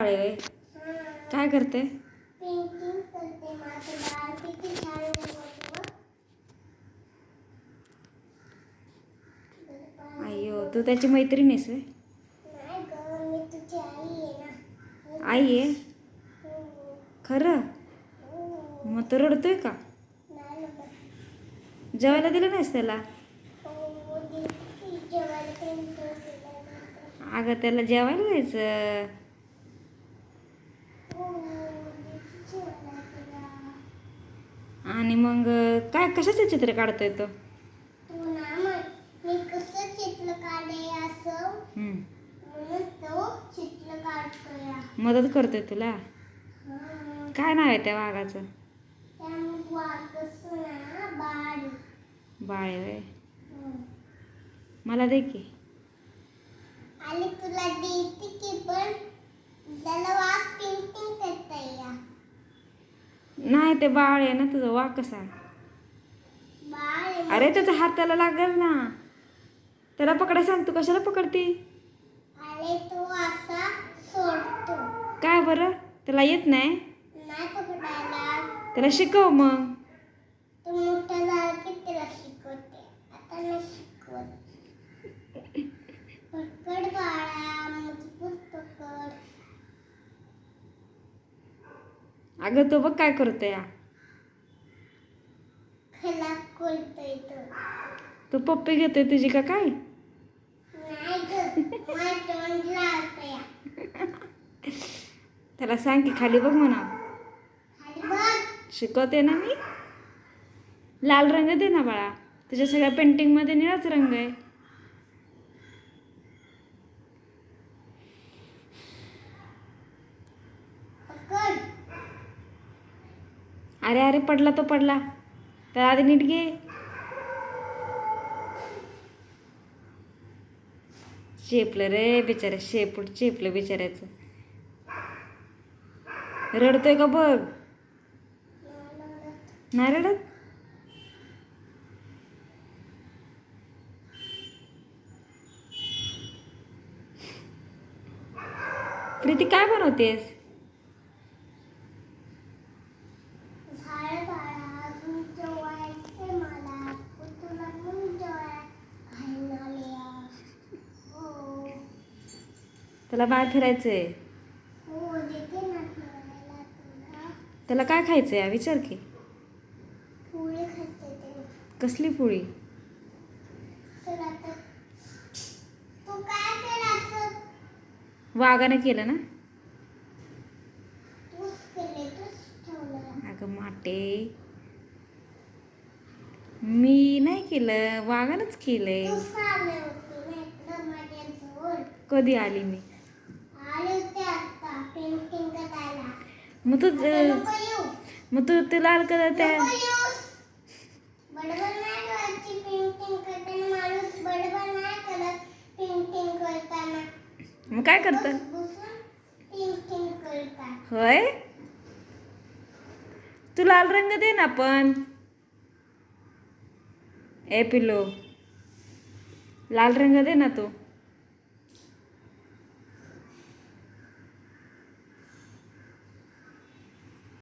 बाळे काय करते? पेंटिंग करते. माझं बाळ किती छान अय्यो, तू त्याची मैत्रीण आहेस व्हय? नाही ग, मी तुझी आई आहे ना. आई आहे खरं? मग तो रडतोय का? नाही रडत. जेवायला दिलं नाहीस त्याला? जेवायला पेंटिंग अगं त्याला जेवायला द्यायचं. आणि मग काय कशाचं चित्र काढतोय तो? मी कसं चित्र काढे असं म्हणून तो चित्र काढतोय. मदत करतोय तुला? काय नाव आहे त्या वाघाचं? बाळ आहे व्हय? मला दे की. आणि तुला देते की, पण त्याला वाघ पेंटिंग करता या. नाही, ते बाळ आहे ना तुझं. वाघ कसा? बाळ अरे त्याचा हात त्याला लागेल ना. त्याला पकडायला सांग. तू कशाला पकडती? अरे तो असा सोडतो. काय बरं? त्याला येत नाही? नाही पकडायला. त्याला शिकव मग. तो मोठा झाला की त्याला शिकवते. आता नाही शिकवत. पकड बाळा, मजबूत पकड. अगं तो बघ काय करतोय. खला खोलतोय तो. तू पप्पी घेतोय तुझी का काय? नाही ग, मला तोंड लावतोय. त्याला सांग की खाली बघ म्हणा. खाली बघ. शिकवते ना मी. लाल रंग दे ना बाळा. तुझ्या सगळ्या पेंटिंगमध्ये निळाच रंग आहे. पकड. अरे अरे पडला तो पडला. तर आधी नीट घे. चेपलं रे बिचाऱ्या. शेपूट चेपलं बिचाऱ्याचं. रडतोय का बघ. नाही रडत? प्रीती काय बनवतेस? झाड बाळा, अजून जेवायचे मला. तुला पण जेवायला घालणार. हो. त्याला बाहेर फिरायचंय. हो, देते ना फिरायला तुला. त्याला काय खायचंय विचार की. पोळी खाते ते. कसली पोळी? तर आता तू काय केलं असं? वाघानं केलं ना? तूच केले, तूच ठेवलं. अगं माटे, मी नाही केलं. वाघानंच केलंय. तूच आले होते ना इकडं माझ्याजवळ. कधी आली मी? आले होते आता पेंटिंग करायला. मग तू नको येऊ. मग तू लाल कलर त्या नको येऊस. बडबड नाही करायची. पेंटिंग करताना माणूस बडबड नाही करत. पेंटिंग करताना मग काय करतं? बसून पेंटिंग करतात. होय? तू लाल रंग दे ना पण. ए पिल्लो, लाल रंग दे ना तू.